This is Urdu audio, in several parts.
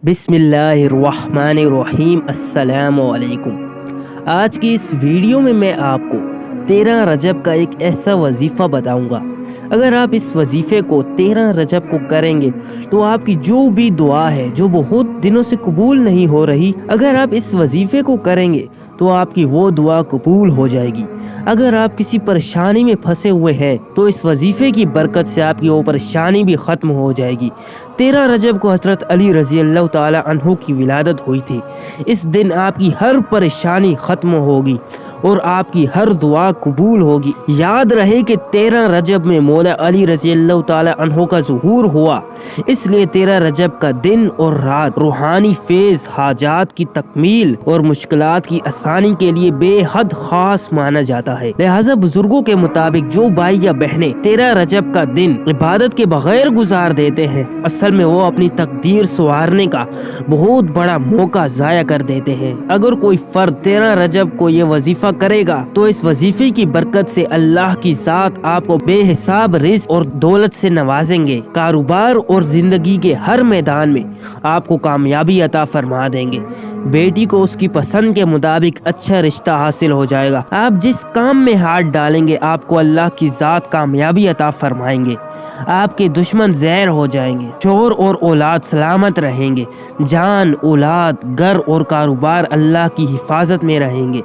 بسم اللہ الرحمن الرحیم۔ السلام علیکم۔ آج کی اس ویڈیو میں آپ کو 13 رجب کا ایک ایسا وظیفہ بتاؤں گا۔ اگر آپ اس وظیفے کو 13 رجب کو کریں گے تو آپ کی جو بھی دعا ہے جو بہت دنوں سے قبول نہیں ہو رہی، اگر آپ اس وظیفے کو کریں گے تو آپ کی وہ دعا قبول ہو جائے گی۔ اگر آپ کسی پریشانی میں پھنسے ہوئے ہیں تو اس وظیفے کی برکت سے آپ کی وہ پریشانی بھی ختم ہو جائے گی۔ 13 رجب کو حضرت علی رضی اللہ تعالی عنہ کی ولادت ہوئی تھی۔ اس دن آپ کی ہر پریشانی ختم ہوگی اور آپ کی ہر دعا قبول ہوگی۔ یاد رہے کہ 13 رجب میں مولا علی رضی اللہ تعالی عنہ کا ظہور ہوا، اس لیے 13 رجب کا دن اور رات روحانی فیض، حاجات کی تکمیل اور مشکلات کی آسانی کے لیے بے حد خاص مانا جاتا ہے۔ لہٰذا بزرگوں کے مطابق جو بھائی یا بہنیں 13 رجب کا دن عبادت کے بغیر گزار دیتے ہیں، اصل میں وہ اپنی تقدیر سنوارنے کا بہت بڑا موقع ضائع کر دیتے ہیں۔ اگر کوئی فرد 13 رجب کو یہ وظیفہ کرے گا تو اس وظیفے کی برکت سے اللہ کی ذات آپ کو بے حساب رزق اور دولت سے نوازیں گے۔ کاروبار اور زندگی کے ہر میدان میں آپ کو کامیابی عطا فرما دیں گے۔ بیٹی کو اس کی پسند کے مطابق اچھا رشتہ حاصل ہو جائے گا۔ آپ جس کام میں ہاتھ ڈالیں گے آپ کو اللہ کی ذات کامیابی عطا فرمائیں گے۔ آپ کے دشمن زہر ہو جائیں گے، شوہر اور اولاد سلامت رہیں گے، جان، اولاد، گھر اور کاروبار اللہ کی حفاظت میں رہیں گے،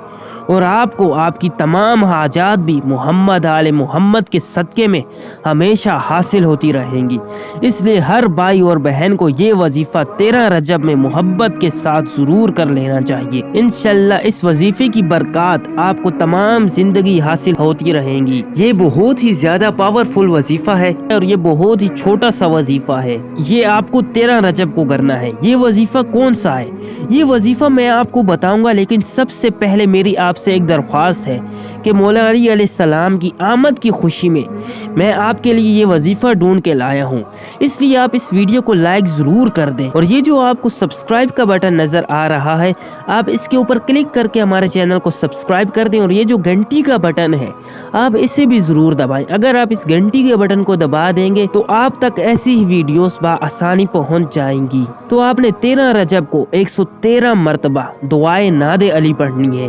اور آپ کو آپ کی تمام حاجات بھی محمد آل محمد کے صدقے میں ہمیشہ حاصل ہوتی رہیں گی۔ اس لیے ہر بھائی اور بہن کو یہ وظیفہ 13 رجب میں محبت کے ساتھ ضرور کر لینا چاہیے۔ انشاءاللہ اس وظیفے کی برکات آپ کو تمام زندگی حاصل ہوتی رہیں گی۔ یہ بہت ہی زیادہ پاورفل وظیفہ ہے اور یہ بہت ہی چھوٹا سا وظیفہ ہے۔ یہ آپ کو 13 رجب کو کرنا ہے۔ یہ وظیفہ کون سا ہے؟ یہ وظیفہ میں آپ کو بتاؤں گا، لیکن سب سے پہلے میری آپ سے ایک درخواست ہے کہ مولا علی علیہ السلام کی آمد کی خوشی میں آپ کے لیے یہ وظیفہ ڈھونڈ کے لایا ہوں، اس لیے آپ اس ویڈیو کو لائک ضرور کر دیں، اور یہ جو آپ کو سبسکرائب کا بٹن نظر آ رہا ہے آپ اس کے اوپر کلک کر کے ہمارے چینل کو سبسکرائب کر دیں، اور یہ جو گھنٹی کا بٹن ہے آپ اسے بھی ضرور دبائیں۔ اگر آپ اس گھنٹی کے بٹن کو دبا دیں گے تو آپ تک ایسی ہی ویڈیوز بآسانی پہنچ جائیں گی۔ تو آپ نے 13 رجب کو 113 مرتبہ دعائے ناد علی پڑھنی ہے،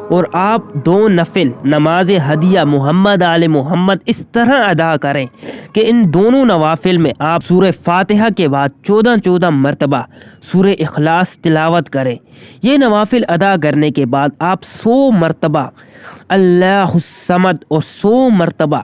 اور آپ 2 نفل نماز ہدیہ محمد آل محمد اس طرح ادا کریں کہ ان دونوں نوافل میں آپ سورہ فاتحہ کے بعد 14 مرتبہ سورہ اخلاص تلاوت کریں۔ یہ نوافل ادا کرنے کے بعد آپ 100 مرتبہ اللہ الصمد اور 100 مرتبہ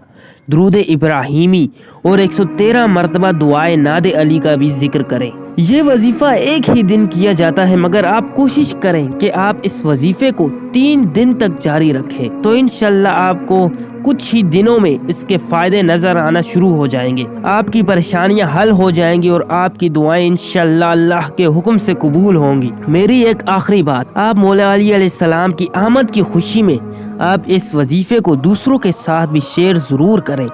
درود ابراہیمی اور 113 مرتبہ دعائے ناد علی کا بھی ذکر کریں۔ یہ وظیفہ ایک ہی دن کیا جاتا ہے، مگر آپ کوشش کریں کہ آپ اس وظیفے کو 3 دن تک جاری رکھیں، تو انشاءاللہ آپ کو کچھ ہی دنوں میں اس کے فائدے نظر آنا شروع ہو جائیں گے۔ آپ کی پریشانیاں حل ہو جائیں گی اور آپ کی دعائیں انشاءاللہ اللہ کے حکم سے قبول ہوں گی۔ میری ایک آخری بات، آپ مولا علی علیہ السلام کی آمد کی خوشی میں آپ اس وظیفے کو دوسروں کے ساتھ بھی شیئر ضرور کریں۔